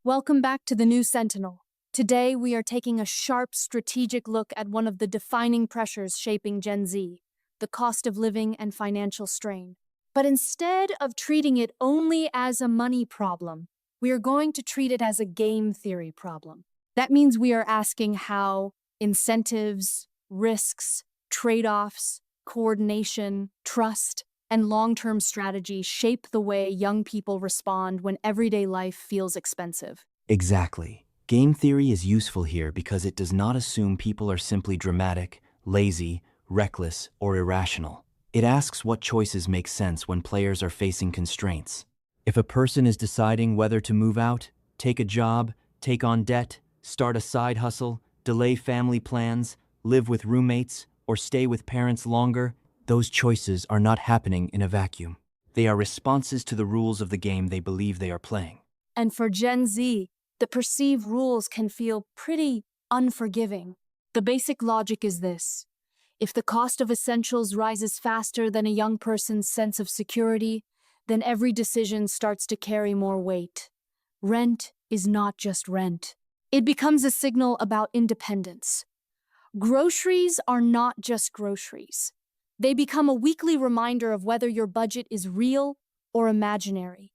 Welcome back to the New Sentinel. Today, we are taking a sharp, strategic look at one of the defining pressures shaping Gen Z, the cost of living and financial strain. But instead of treating it only as a money problem, we are going to treat it as a game theory problem. That means we are asking how incentives, risks, trade-offs, coordination, trust, and long-term strategy shape the way young people respond when everyday life feels expensive. Exactly. Game theory is useful here because it does not assume people are simply dramatic, lazy, reckless, or irrational. It asks what choices make sense when players are facing constraints. If a person is deciding whether to move out, take a job, take on debt, start a side hustle, delay family plans, live with roommates, or stay with parents longer, those choices are not happening in a vacuum. They are responses to the rules of the game they believe they are playing. And for Gen Z, the perceived rules can feel pretty unforgiving. The basic logic is this: if the cost of essentials rises faster than a young person's sense of security, then every decision starts to carry more weight. Rent is not just rent. It becomes a signal about independence. Groceries are not just groceries. They become a weekly reminder of whether your budget is real or imaginary.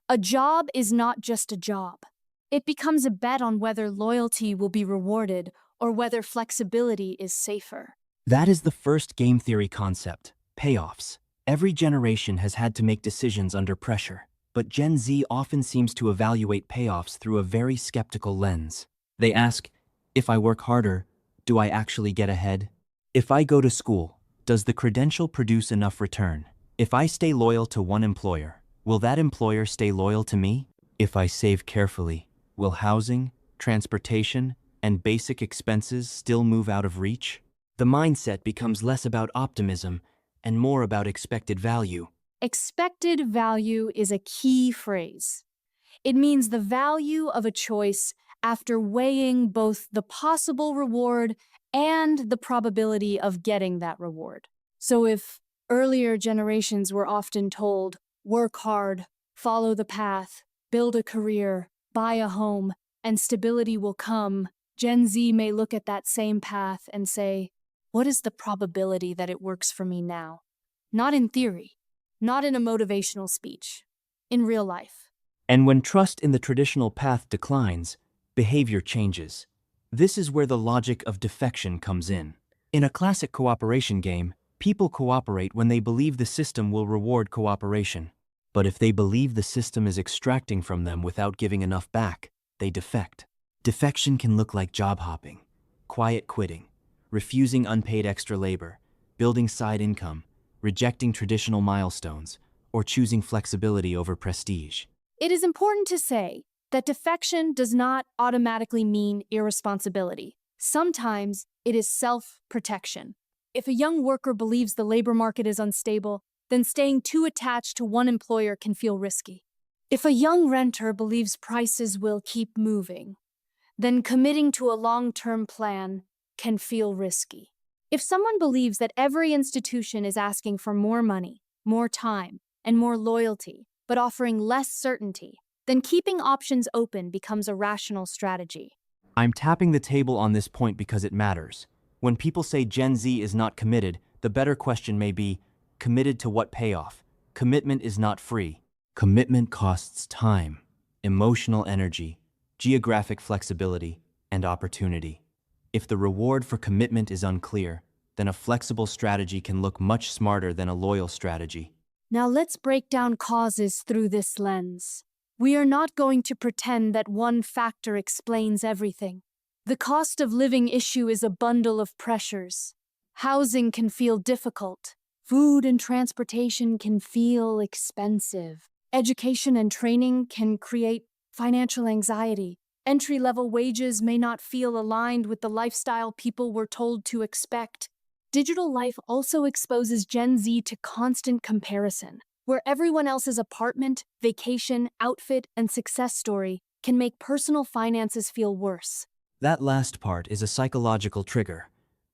A job is not just a job. It becomes a bet on whether loyalty will be rewarded or whether flexibility is safer. That is the first game theory concept, payoffs. Every generation has had to make decisions under pressure, but Gen Z often seems to evaluate payoffs through a very skeptical lens. They ask, if I work harder, do I actually get ahead? If I go to school, does the credential produce enough return? If I stay loyal to one employer, will that employer stay loyal to me? If I save carefully, will housing, transportation, and basic expenses still move out of reach? The mindset becomes less about optimism and more about expected value. Expected value is a key phrase. It means the value of a choice after weighing both the possible reward and the probability of getting that reward. So if earlier generations were often told, work hard, follow the path, build a career, buy a home, and stability will come, Gen Z may look at that same path and say, what is the probability that it works for me now? Not in theory, not in a motivational speech, in real life. And when trust in the traditional path declines, behavior changes. This is where the logic of defection comes in. In a classic cooperation game, people cooperate when they believe the system will reward cooperation. But if they believe the system is extracting from them without giving enough back, they defect. Defection can look like job hopping, quiet quitting, refusing unpaid extra labor, building side income, rejecting traditional milestones, or choosing flexibility over prestige. It is important to say that defection does not automatically mean irresponsibility. Sometimes it is self-protection. If a young worker believes the labor market is unstable, then staying too attached to one employer can feel risky. If a young renter believes prices will keep moving, then committing to a long-term plan can feel risky. If someone believes that every institution is asking for more money, more time, and more loyalty, but offering less certainty, then keeping options open becomes a rational strategy. I'm tapping the table on this point because it matters. When people say Gen Z is not committed, the better question may be, committed to what payoff? Commitment is not free. Commitment costs time, emotional energy, geographic flexibility, and opportunity. If the reward for commitment is unclear, then a flexible strategy can look much smarter than a loyal strategy. Now let's break down causes through this lens. We are not going to pretend that one factor explains everything. The cost of living issue is a bundle of pressures. Housing can feel difficult. Food and transportation can feel expensive. Education and training can create financial anxiety. Entry-level wages may not feel aligned with the lifestyle people were told to expect. Digital life also exposes Gen Z to constant comparison, where everyone else's apartment, vacation, outfit, and success story can make personal finances feel worse. That last part is a psychological trigger.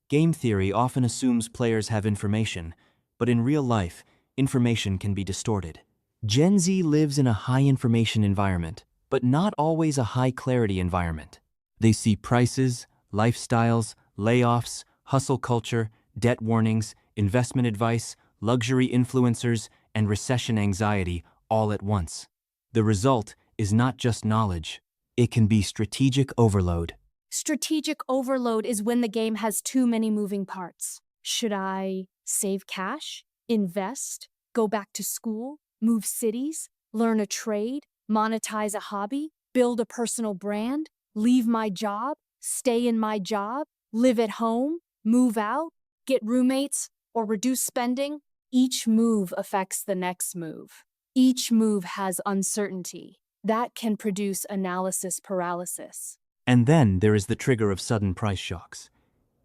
Game theory often assumes players have information, but in real life, information can be distorted. Gen Z lives in a high-information environment. but not always a high-clarity environment. They see prices, lifestyles, layoffs, hustle culture, debt warnings, investment advice, luxury influencers, and recession anxiety all at once. The result is not just knowledge. It can be strategic overload. Strategic overload is when the game has too many moving parts. Should I save cash, invest, go back to school, move cities, learn a trade, monetize a hobby, build a personal brand, leave my job, stay in my job, live at home, move out, get roommates, or reduce spending? Each move affects the next move. Each move has uncertainty. That can produce analysis paralysis. And then there is the trigger of sudden price shocks.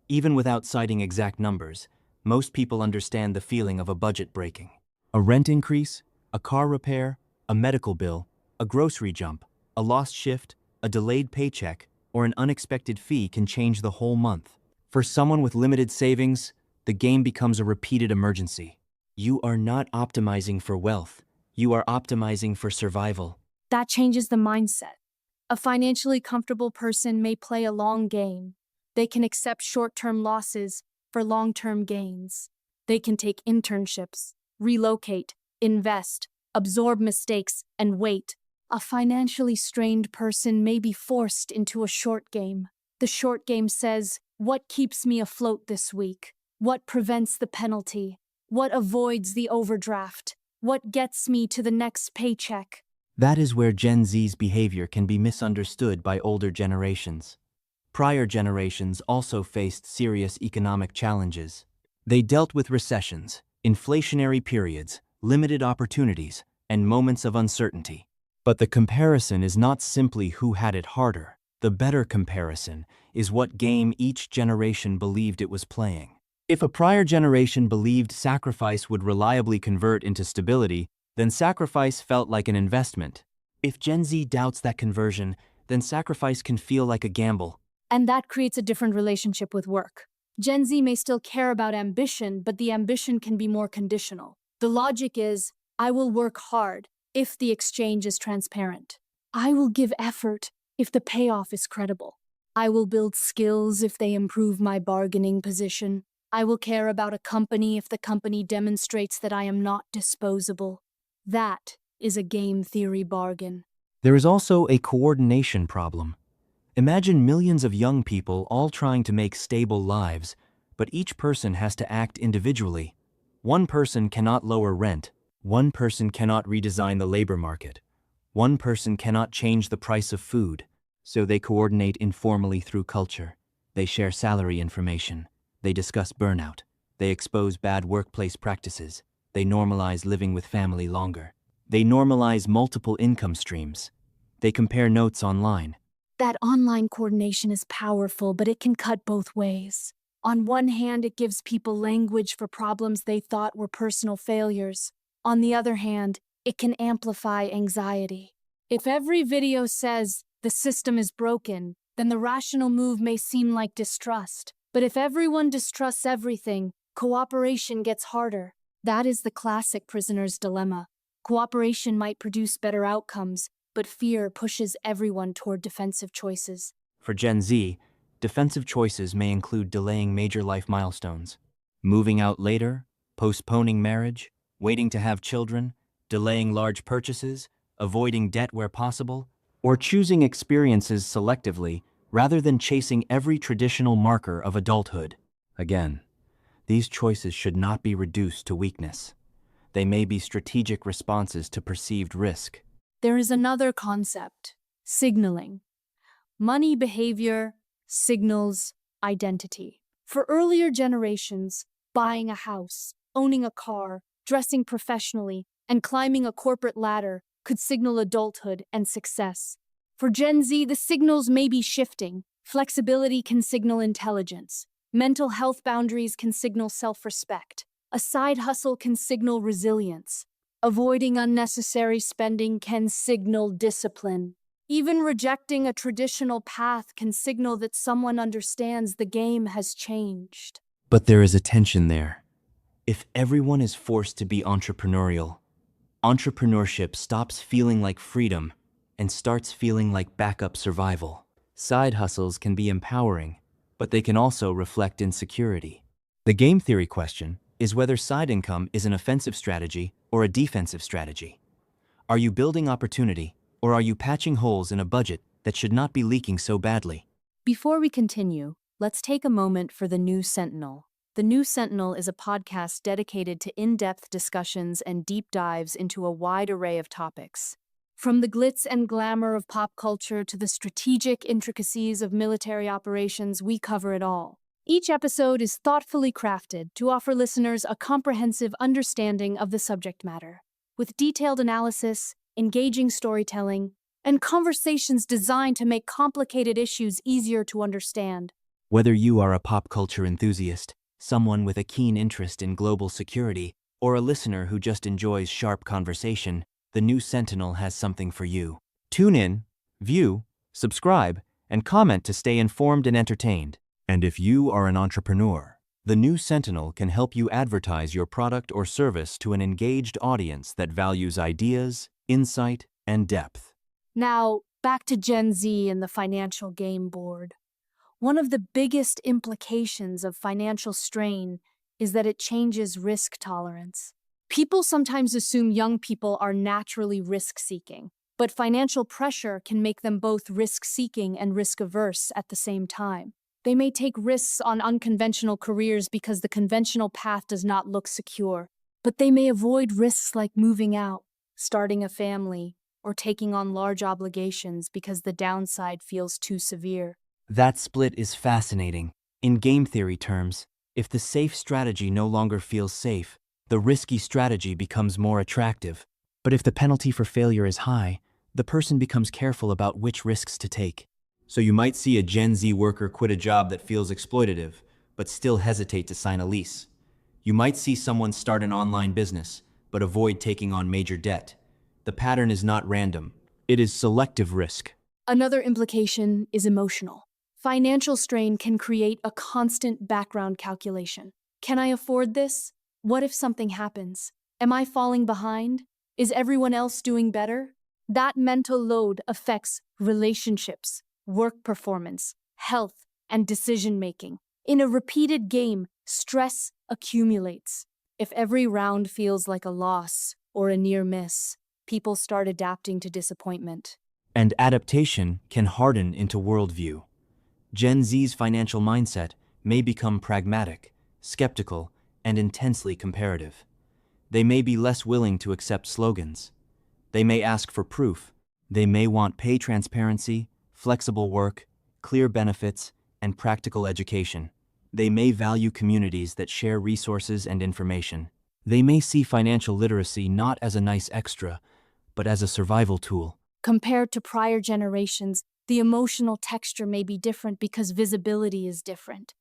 Even without citing exact numbers, most people understand the feeling of a budget breaking. A rent increase, a car repair, a medical bill, a grocery jump, a lost shift, a delayed paycheck, or an unexpected fee can change the whole month. For someone with limited savings, the game becomes a repeated emergency. You are not optimizing for wealth. You are optimizing for survival. That changes the mindset. A financially comfortable person may play a long game. They can accept short-term losses for long-term gains. They can take internships, relocate, invest, absorb mistakes, and wait. A financially strained person may be forced into a short game. The short game says, what keeps me afloat this week? What prevents the penalty? What avoids the overdraft? What gets me to the next paycheck? That is where Gen Z's behavior can be misunderstood by older generations. Prior generations also faced serious economic challenges. They dealt with recessions, inflationary periods, limited opportunities, and moments of uncertainty. But the comparison is not simply who had it harder. The better comparison is what game each generation believed it was playing. If a prior generation believed sacrifice would reliably convert into stability, then sacrifice felt like an investment. If Gen Z doubts that conversion, then sacrifice can feel like a gamble. And that creates a different relationship with work. Gen Z may still care about ambition, but the ambition can be more conditional. The logic is, I will work hard if the exchange is transparent. I will give effort if the payoff is credible. I will build skills if they improve my bargaining position. I will care about a company if the company demonstrates that I am not disposable. That is a game theory bargain. There is also a coordination problem. Imagine millions of young people all trying to make stable lives, but each person has to act individually. One person cannot lower rent. One person cannot redesign the labor market. One person cannot change the price of food. So they coordinate informally through culture. They share salary information. They discuss burnout. They expose bad workplace practices. They normalize living with family longer. They normalize multiple income streams. They compare notes online. That online coordination is powerful, but it can cut both ways. On one hand, it gives people language for problems they thought were personal failures. On the other hand, it can amplify anxiety. If every video says the system is broken, then the rational move may seem like distrust. But if everyone distrusts everything, cooperation gets harder. That is the classic prisoner's dilemma. Cooperation might produce better outcomes, but fear pushes everyone toward defensive choices. For Gen Z, defensive choices may include delaying major life milestones, moving out later, postponing marriage, waiting to have children, delaying large purchases, avoiding debt where possible, or choosing experiences selectively rather than chasing every traditional marker of adulthood. Again, these choices should not be reduced to weakness. They may be strategic responses to perceived risk. There is another concept, signaling. Money behavior signals identity. For earlier generations, buying a house, owning a car, dressing professionally, and climbing a corporate ladder could signal adulthood and success. For Gen Z, the signals may be shifting. Flexibility can signal intelligence. Mental health boundaries can signal self-respect. A side hustle can signal resilience. Avoiding unnecessary spending can signal discipline. Even rejecting a traditional path can signal that someone understands the game has changed. But there is a tension there. If everyone is forced to be entrepreneurial, entrepreneurship stops feeling like freedom and starts feeling like backup survival. Side hustles can be empowering, but they can also reflect insecurity. The game theory question is whether side income is an offensive strategy or a defensive strategy. Are you building opportunity, or are you patching holes in a budget that should not be leaking so badly? Before we continue, let's take a moment for The New Sentinel. The New Sentinel is a podcast dedicated to in-depth discussions and deep dives into a wide array of topics. From the glitz and glamour of pop culture to the strategic intricacies of military operations, we cover it all. Each episode is thoughtfully crafted to offer listeners a comprehensive understanding of the subject matter, with detailed analysis, engaging storytelling, and conversations designed to make complicated issues easier to understand. Whether you are a pop culture enthusiast, someone with a keen interest in global security, or a listener who just enjoys sharp conversation, The New Sentinel has something for you. Tune in, view, subscribe, and comment to stay informed and entertained. And if you are an entrepreneur, The New Sentinel can help you advertise your product or service to an engaged audience that values ideas, insight, and depth. Now, back to Gen Z and the financial game board. One of the biggest implications of financial strain is that it changes risk tolerance. People sometimes assume young people are naturally risk-seeking, but financial pressure can make them both risk-seeking and risk-averse at the same time. They may take risks on unconventional careers because the conventional path does not look secure, but they may avoid risks like moving out, starting a family, or taking on large obligations because the downside feels too severe. That split is fascinating. In game theory terms, if the safe strategy no longer feels safe, the risky strategy becomes more attractive. But if the penalty for failure is high, the person becomes careful about which risks to take. So you might see a Gen Z worker quit a job that feels exploitative, but still hesitate to sign a lease. You might see someone start an online business, but avoid taking on major debt. The pattern is not random. It is selective risk. Another implication is emotional. Financial strain can create a constant background calculation. Can I afford this? What if something happens? Am I falling behind? Is everyone else doing better? That mental load affects relationships, work performance, health, and decision-making. In a repeated game, stress accumulates. If every round feels like a loss or a near miss, people start adapting to disappointment. And adaptation can harden into worldview. Gen Z's financial mindset may become pragmatic, skeptical, and intensely comparative. They may be less willing to accept slogans. They may ask for proof. They may want pay transparency, flexible work, clear benefits, and practical education. They may value communities that share resources and information. They may see financial literacy not as a nice extra, but as a survival tool. Compared to prior generations, the emotional texture may be different because visibility is different.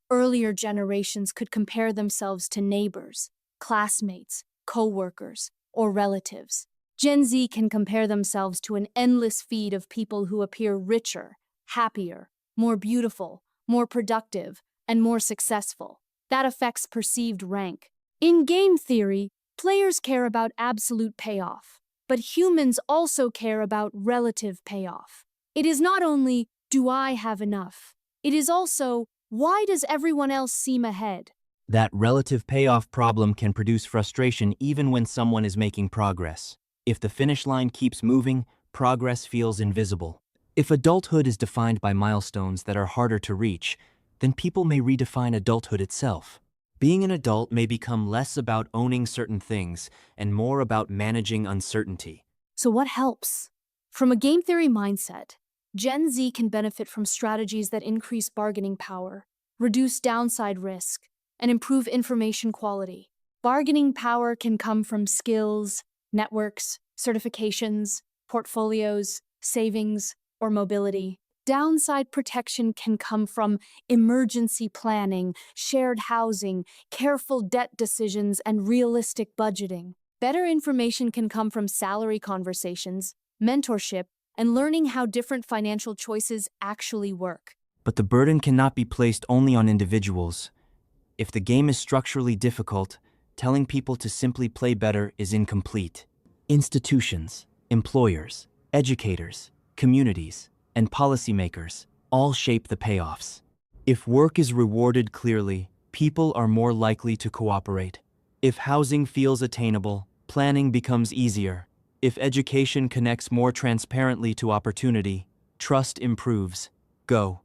Earlier generations could compare themselves to neighbors, classmates, co-workers, or relatives. Gen Z can compare themselves to an endless feed of people who appear richer, happier, more beautiful, more productive, and more successful. That affects perceived rank. In game theory, players care about absolute payoff, but humans also care about relative payoff. It is not only, do I have enough? It is also, why does everyone else seem ahead? That relative payoff problem can produce frustration even when someone is making progress. If the finish line keeps moving, progress feels invisible. If adulthood is defined by milestones that are harder to reach, then people may redefine adulthood itself. Being an adult may become less about owning certain things and more about managing uncertainty. So what helps? From a game theory mindset, Gen Z can benefit from strategies that increase bargaining power, reduce downside risk, and improve information quality. Bargaining power can come from skills, networks, certifications, portfolios, savings, or mobility. Downside protection can come from emergency planning, shared housing, careful debt decisions, and realistic budgeting. Better information can come from salary conversations, mentorship, and learning how different financial choices actually work. But the burden cannot be placed only on individuals. If the game is structurally difficult, telling people to simply play better is incomplete. Institutions, employers, Educators, communities, and policymakers all shape the payoffs. If work is rewarded clearly, people are more likely to cooperate. If housing feels attainable, planning becomes easier. If education connects more transparently to opportunity, trust improves. Go.